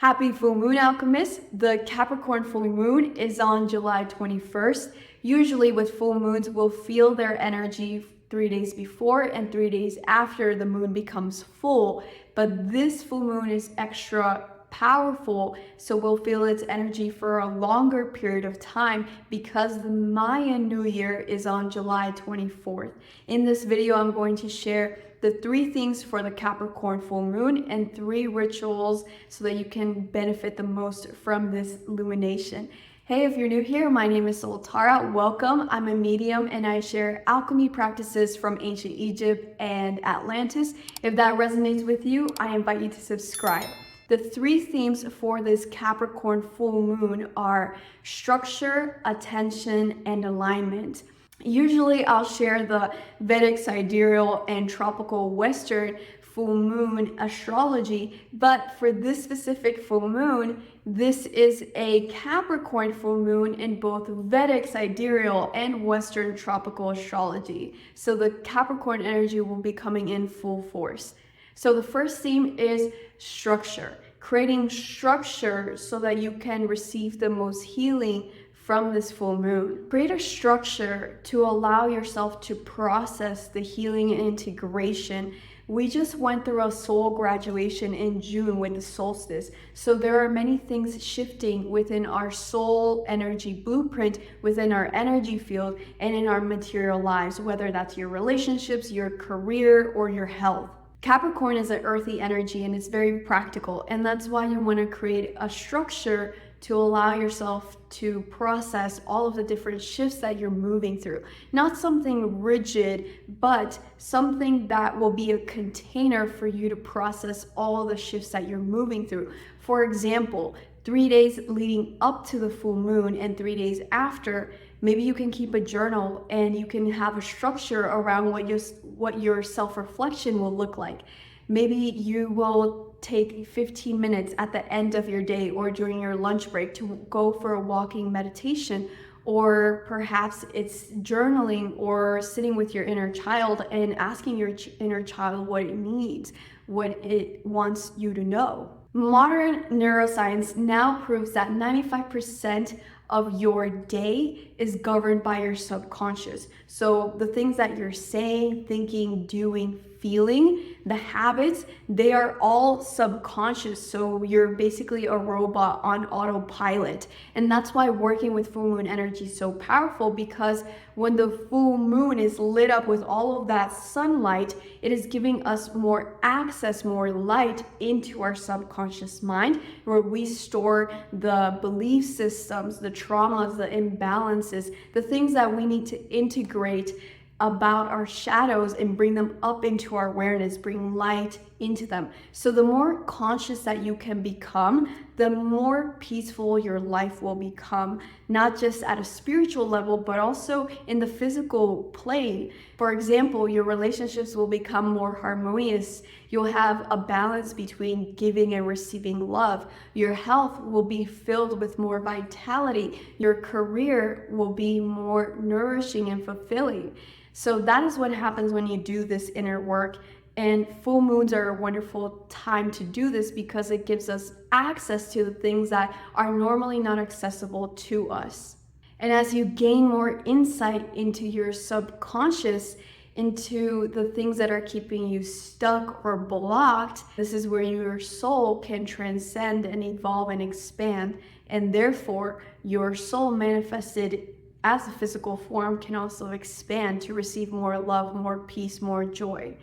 Happy full moon, alchemists. The Capricorn full moon is on July 21st. Usually with full moons, we'll feel their energy 3 days before and 3 days after the moon becomes full. But this full moon is extra powerful, so we'll feel its energy for a longer period of time because the Mayan New Year is on July 24th. In this video, I'm going to share the 3 things for the Capricorn full moon and 3 rituals so that you can benefit the most from this illumination. Hey, if you're new here, my name is IamSolTara. Welcome. I'm a medium and I share alchemy practices from ancient Egypt and Atlantis. If that resonates with you, I invite you to subscribe. The 3 themes for this Capricorn full moon are structure, attention, and alignment. Usually I'll share the Vedic, sidereal, and tropical Western full moon astrology, but for this specific full moon, this is a Capricorn full moon in both Vedic, sidereal, and Western tropical astrology. So the Capricorn energy will be coming in full force. So the first theme is structure, creating structure so that you can receive the most healing from this full moon. Create a structure to allow yourself to process the healing and integration. We just went through a soul graduation in June with the solstice. So there are many things shifting within our soul energy blueprint, within our energy field, and in our material lives, whether that's your relationships, your career, or your health. Capricorn is an earthy energy and it's very practical, and that's why you want to create a structure to allow yourself to process all of the different shifts that you're moving through. Not something rigid, but something that will be a container for you to process all the shifts that you're moving through. For example, 3 days leading up to the full moon and 3 days after, maybe you can keep a journal and you can have a structure around what your self-reflection will look like. Maybe you will take 15 minutes at the end of your day or during your lunch break to go for a walking meditation, or perhaps it's journaling or sitting with your inner child and asking your inner child what it needs, what it wants you to know. Modern neuroscience now proves that 95% of your day is governed by your subconscious. So the things that you're saying, thinking, doing, feeling, the habits, they are all subconscious. So you're basically a robot on autopilot. And that's why working with full moon energy is so powerful, because when the full moon is lit up with all of that sunlight, it is giving us more access, more light into our subconscious mind, where we store the belief systems, the traumas, the imbalances, the things that we need to integrate about our shadows and bring them up into our awareness, bring light into them. So the more conscious that you can become, the more peaceful your life will become, not just at a spiritual level, but also in the physical plane. For example, your relationships will become more harmonious. You'll have a balance between giving and receiving love. Your health will be filled with more vitality. Your career will be more nourishing and fulfilling. So that is what happens when you do this inner work. And full moons are a wonderful time to do this because it gives us access to the things that are normally not accessible to us. And as you gain more insight into your subconscious, into the things that are keeping you stuck or blocked, this is where your soul can transcend and evolve and expand. And therefore, your soul manifested as a physical form can also expand to receive more love, more peace, more joy.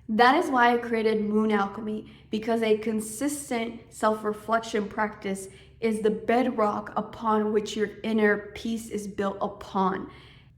That is why I created Moon Alchemy, because a consistent self-reflection practice is the bedrock upon which your inner peace is built upon.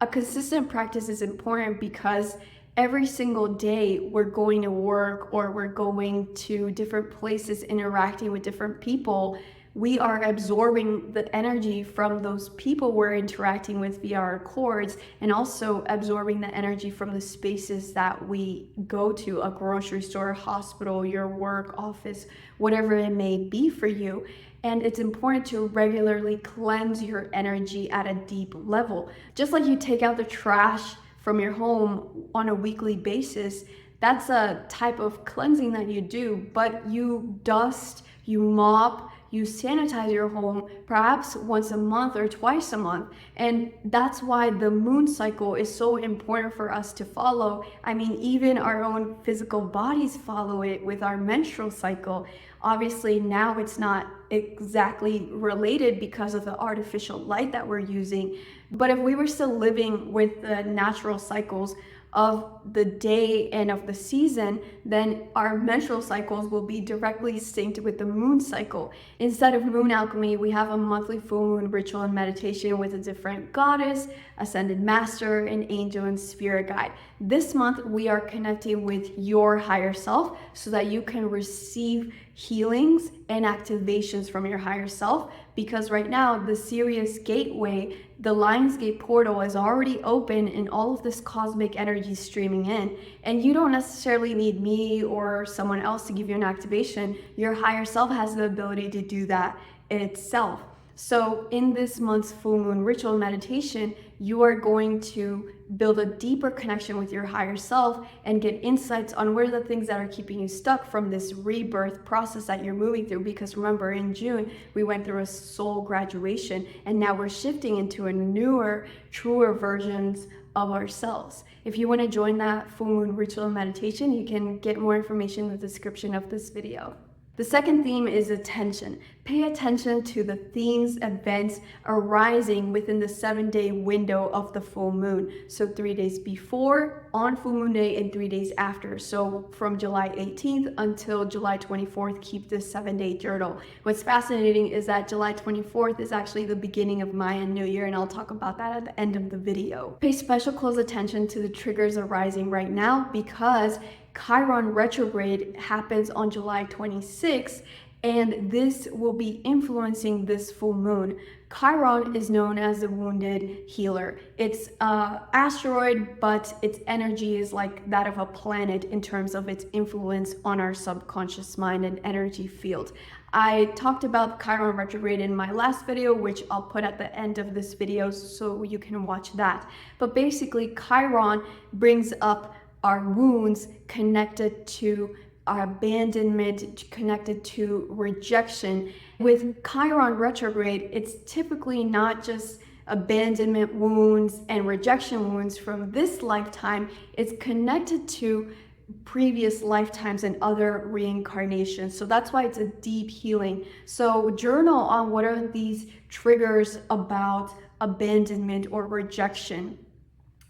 A consistent practice is important because every single day we're going to work or we're going to different places, interacting with different people. We are absorbing the energy from those people we're interacting with via our cords, and also absorbing the energy from the spaces that we go to, a grocery store, hospital, your work, office, whatever it may be for you. And it's important to regularly cleanse your energy at a deep level. Just like you take out the trash from your home on a weekly basis, that's a type of cleansing that you do, but you dust, you mop, you sanitize your home perhaps once a month or twice a month. And that's why the moon cycle is so important for us to follow. I mean, even our own physical bodies follow it with our menstrual cycle. Obviously, now it's not exactly related because of the artificial light that we're using. But if we were still living with the natural cycles of the day and of the season, then our menstrual cycles will be directly synced with the moon cycle. Instead of moon alchemy, we have a monthly full moon ritual and meditation with a different goddess, ascended master, an angel, and spirit guide. This month, we are connecting with your higher self so that you can receive healings and activations from your higher self, because right now the Sirius gateway, the Lionsgate portal, is already open and all of this cosmic energy is streaming in. And you don't necessarily need me or someone else to give you an activation. Your higher self has the ability to do that itself. So in this month's full moon ritual meditation, you are going to build a deeper connection with your higher self and get insights on what are the things that are keeping you stuck from this rebirth process that you're moving through. Because remember, in June, we went through a soul graduation, and now we're shifting into a newer, truer versions of ourselves. If you want to join that full moon ritual meditation, you can get more information in the description of this video. The second theme is attention. Pay attention to the themes, events arising within the 7-day window of the full moon. So 3 days before, on full moon day, and 3 days after. So from July 18th until July 24th, keep this 7-day journal. What's fascinating is that July 24th is actually the beginning of Mayan New Year, and I'll talk about that at the end of the video. Pay special close attention to the triggers arising right now, because Chiron retrograde happens on July 26th, and this will be influencing this full moon. Chiron is known as the wounded healer. It's an asteroid, but its energy is like that of a planet in terms of its influence on our subconscious mind and energy field. I talked about Chiron retrograde in my last video, which I'll put at the end of this video so you can watch that. But basically, Chiron brings up our wounds connected to our abandonment, connected to rejection. With Chiron retrograde, it's typically not just abandonment wounds and rejection wounds from this lifetime. It's connected to previous lifetimes and other reincarnations. So that's why it's a deep healing. So journal on what are these triggers about abandonment or rejection.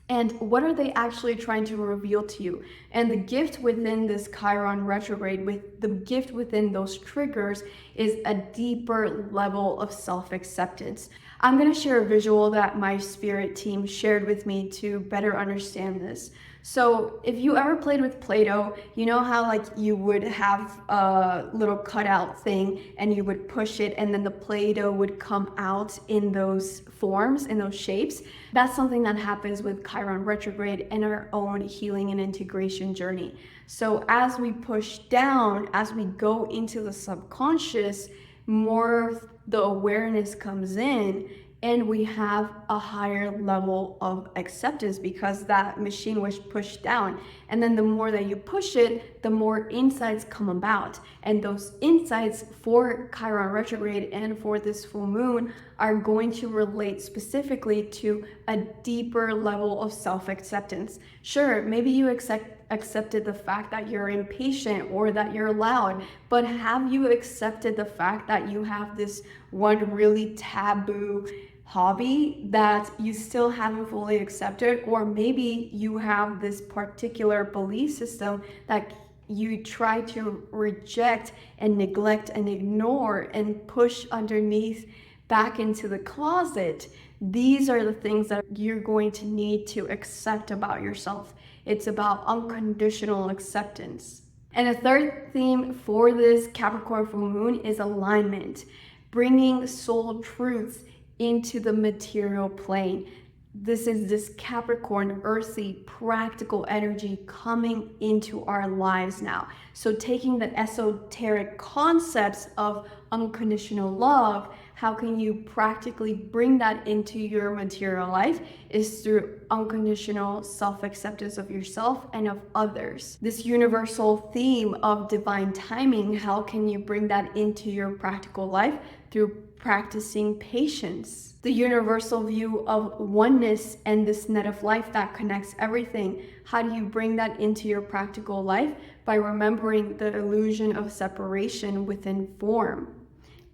And what are they actually trying to reveal to you? And the gift within this Chiron retrograde, with the gift within those triggers, is a deeper level of self-acceptance. I'm going to share a visual that my spirit team shared with me to better understand this. So if you ever played with Play-Doh, you know how like you would have a little cutout thing and you would push it and then the Play-Doh would come out in those forms, in those shapes? That's something that happens with Chiron retrograde in our own healing and integration journey. So as we push down, as we go into the subconscious, more of the awareness comes in, and we have a higher level of acceptance because that machine was pushed down. And then the more that you push it, the more insights come about. And those insights for Chiron retrograde and for this full moon are going to relate specifically to a deeper level of self-acceptance. Sure, maybe you accepted the fact that you're impatient or that you're loud, but have you accepted the fact that you have this one really taboo hobby that you still haven't fully accepted? Or maybe you have this particular belief system that you try to reject and neglect and ignore and push underneath back into the closet. These are the things that you're going to need to accept about yourself. It's about unconditional acceptance. And the third theme for this Capricorn full moon is alignment, bringing soul truths into the material plane. This is this Capricorn, earthy, practical energy coming into our lives now. So taking the esoteric concepts of unconditional love, how can you practically bring that into your material life is through unconditional self-acceptance of yourself and of others. This universal theme of divine timing, how can you bring that into your practical life? Through practicing patience. The universal view of oneness and this net of life that connects everything. How do you bring that into your practical life? By remembering the illusion of separation within form.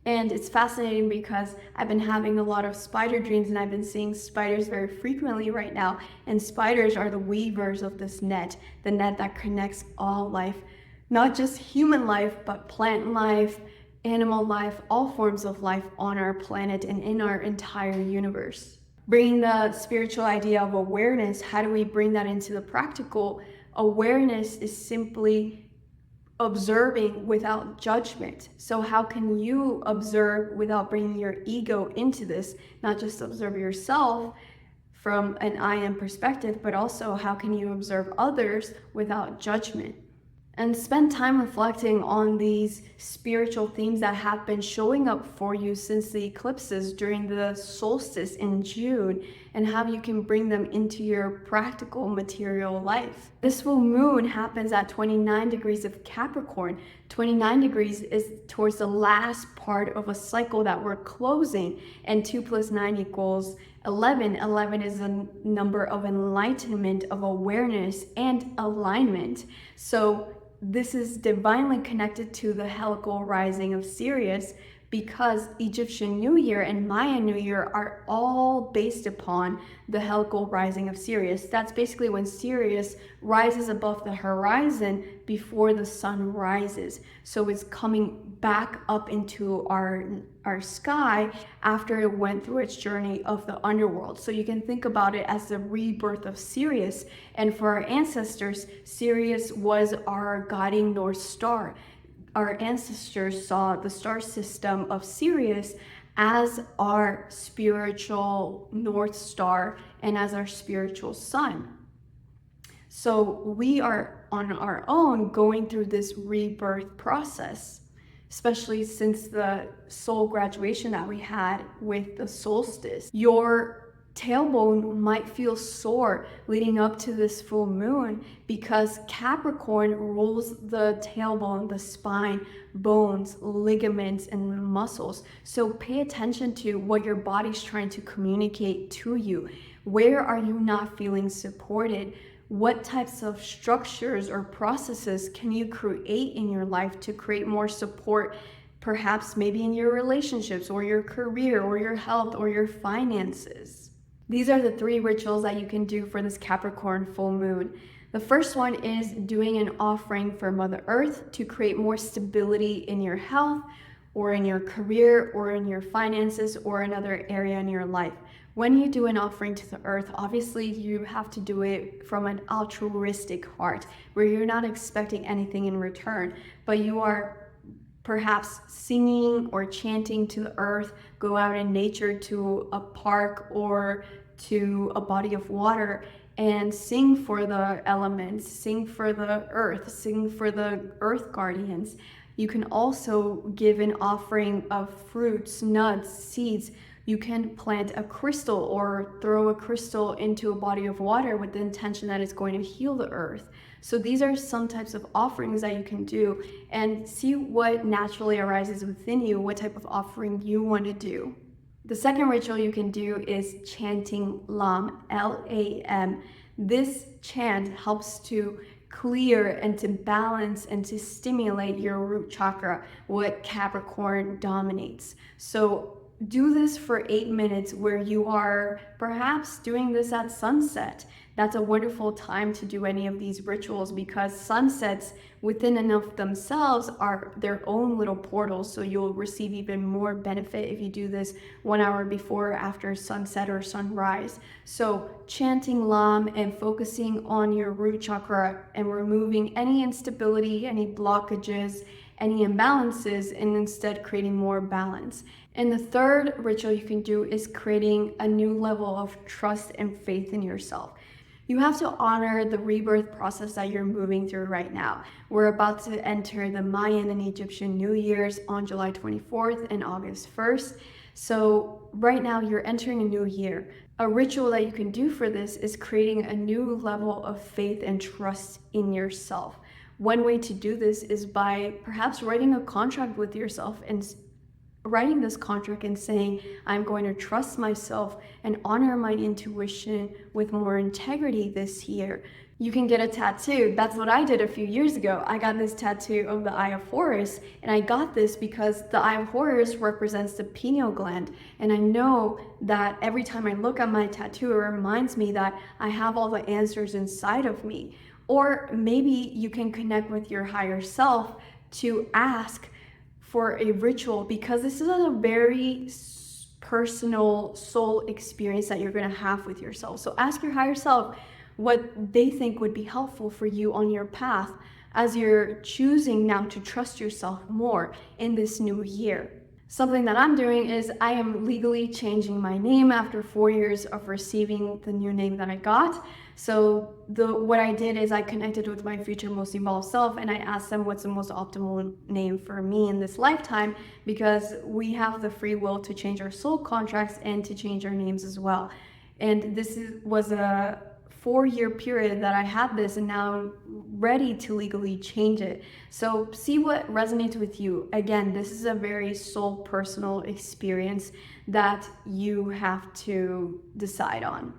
And it's fascinating because I've been having a lot of spider dreams, and I've been seeing spiders very frequently right now. And spiders are the weavers of this net, the net that connects all life, not just human life, but plant life, animal life, all forms of life on our planet and in our entire universe. Bringing the spiritual idea of awareness, how do we bring that into the practical? Awareness is simply observing without judgment. So how can you observe without bringing your ego into this? Not just observe yourself from an I am perspective, but also how can you observe others without judgment? And spend time reflecting on these spiritual themes that have been showing up for you since the eclipses during the solstice in June, and how you can bring them into your practical material life. This full moon happens at 29 degrees of Capricorn. 29 degrees is towards the last part of a cycle that we're closing, and 2 + 9 = 11. 11 is a number of enlightenment, of awareness and alignment. So this is divinely connected to the helical rising of Sirius, because Egyptian New Year and Mayan New Year are all based upon the helical rising of Sirius. That's basically when Sirius rises above the horizon before the sun rises. So it's coming back up into our sky after it went through its journey of the underworld. So you can think about it as the rebirth of Sirius. And for our ancestors, Sirius was our guiding North Star. Our ancestors saw the star system of Sirius as our spiritual North Star and as our spiritual sun. So we are on our own going through this rebirth process, especially since the soul graduation that we had with the solstice. Your tailbone might feel sore leading up to this full moon, because Capricorn rules the tailbone, the spine, bones, ligaments, and muscles. So pay attention to what your body's trying to communicate to you. Where are you not feeling supported? What types of structures or processes can you create in your life to create more support, perhaps maybe in your relationships or your career or your health or your finances? These are the 3 rituals that you can do for this Capricorn full moon. The first one is doing an offering for Mother Earth to create more stability in your health or in your career or in your finances or another area in your life. When you do an offering to the earth, obviously you have to do it from an altruistic heart where you're not expecting anything in return, but you are perhaps singing or chanting to the earth, go out in nature to a park or to a body of water and sing for the elements, sing for the earth, sing for the earth guardians. You can also give an offering of fruits, nuts, seeds. You can plant a crystal or throw a crystal into a body of water with the intention that it's going to heal the earth. So these are some types of offerings that you can do, and see what naturally arises within you, what type of offering you want to do. The second ritual you can do is chanting Lam, L-A-M. This chant helps to clear and to balance and to stimulate your root chakra, what Capricorn dominates. So do this for 8 minutes, where you are perhaps doing this at sunset. That's a wonderful time to do any of these rituals, because sunsets within and of themselves are their own little portals. So you'll receive even more benefit if you do this 1 hour before or after sunset or sunrise. So chanting Lam and focusing on your root chakra and removing any instability, any blockages, any imbalances, and instead creating more balance. And the third ritual you can do is creating a new level of trust and faith in yourself. You have to honor the rebirth process that you're moving through right now. We're about to enter the Mayan and Egyptian New Year's on July 24th and August 1st. So right now you're entering a new year. A ritual that you can do for this is creating a new level of faith and trust in yourself. One way to do this is by perhaps writing a contract with yourself and writing this contract and saying, I'm going to trust myself and honor my intuition with more integrity this year. You can get a tattoo. That's what I did a few years ago. I got this tattoo of the Eye of Horus, and I got this because the Eye of Horus represents the pineal gland. And I know that every time I look at my tattoo, it reminds me that I have all the answers inside of me. Or maybe you can connect with your higher self to ask for a ritual, because this is a very personal soul experience that you're going to have with yourself. So ask your higher self what they think would be helpful for you on your path as you're choosing now to trust yourself more in this new year. Something that I'm doing is I am legally changing my name after 4 years of receiving the new name that I got. So what I did is I connected with my future most evolved self, and I asked them what's the most optimal name for me in this lifetime, because we have the free will to change our soul contracts and to change our names as well. And was a 4-year period that I had this, and now I'm ready to legally change it. So see what resonates with you. Again, this is a very soul personal experience that you have to decide on.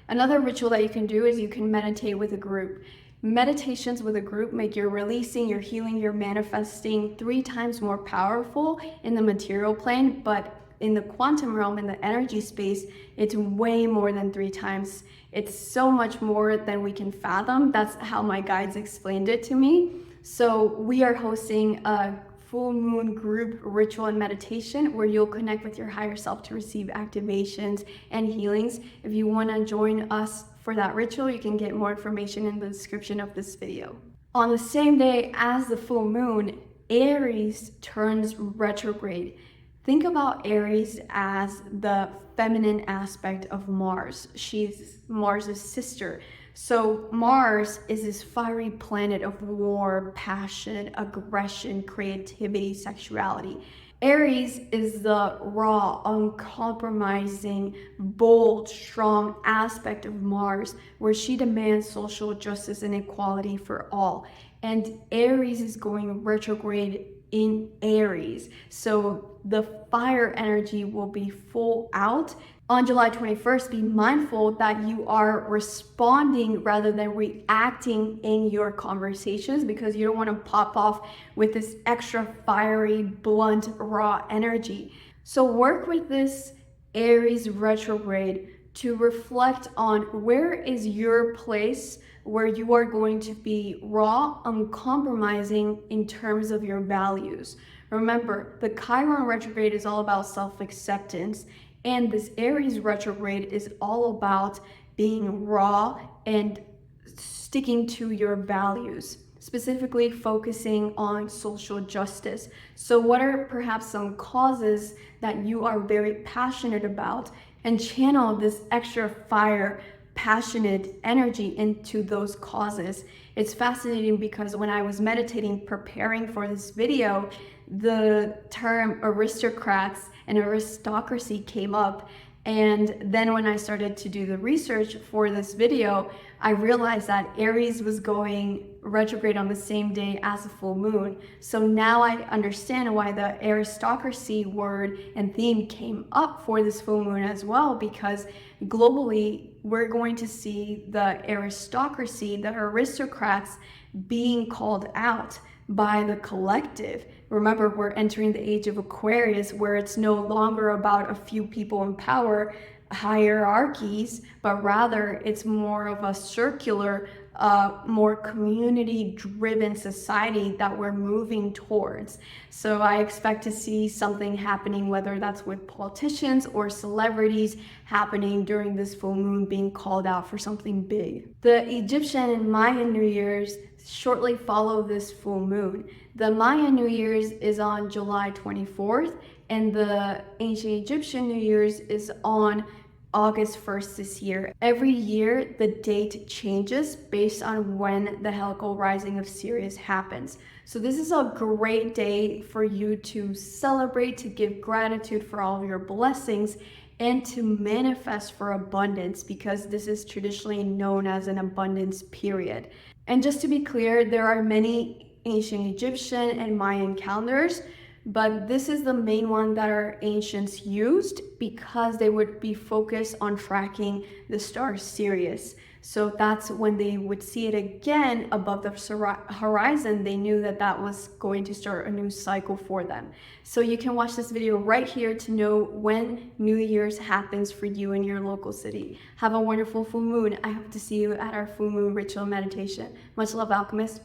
Another ritual that you can do is you can meditate with a group. Meditations with a group make your releasing, your healing, your manifesting 3 times more powerful in the material plane, but in the quantum realm, in the energy space, it's way more than 3 times. It's so much more than we can fathom. That's how my guides explained it to me. So we are hosting a full moon group ritual and meditation where you'll connect with your higher self to receive activations and healings. If you want to join us for that ritual, you can get more information in the description of this video. On the same day as the full moon, Aries turns retrograde. Think about Aries as the feminine aspect of Mars. She's Mars' sister. So Mars is this fiery planet of war, passion, aggression, creativity, sexuality. Aries is the raw, uncompromising, bold, strong aspect of Mars, where she demands social justice and equality for all. And Aries is going retrograde in Aries. So the fire energy will be full out. On July 21st, be mindful that you are responding rather than reacting in your conversations, because you don't want to pop off with this extra fiery, blunt, raw energy. So work with this Aries retrograde to reflect on where is your place where you are going to be raw, uncompromising in terms of your values. Remember, the Chiron retrograde is all about self-acceptance, and this Aries retrograde is all about being raw and sticking to your values, specifically focusing on social justice. So what are perhaps some causes that you are very passionate about, and channel this extra fire, passionate energy into those causes. It's fascinating because when I was meditating, preparing for this video, the term aristocrats and aristocracy came up. And then when I started to do the research for this video, I realized that Aries was going retrograde on the same day as the full moon. So now I understand why the aristocracy word and theme came up for this full moon as well, because globally, we're going to see the aristocracy, the aristocrats, being called out by the collective. Remember, we're entering the age of Aquarius, where it's no longer about a few people in power, hierarchies, but rather it's more of a circular, more community-driven society that we're moving towards. So I expect to see something happening, whether that's with politicians or celebrities, happening during this full moon, being called out for something big. The Egyptian and Mayan New Year's shortly follow this full moon. The Mayan New Year's is on July 24th, and the ancient Egyptian New Year's is on August 1st this year. Every year, the date changes based on when the helical rising of Sirius happens. So this is a great day for you to celebrate, to give gratitude for all of your blessings, and to manifest for abundance, because this is traditionally known as an abundance period. And just to be clear, there are many ancient Egyptian and Mayan calendars, but this is the main one that our ancients used because they would be focused on tracking the star Sirius. So that's when they would see it again above the horizon, they knew that that was going to start a new cycle for them. So you can watch this video right here to know when New Year's happens for you in your local city. Have a wonderful full moon. I hope to see you at our full moon ritual meditation. Much love, alchemists.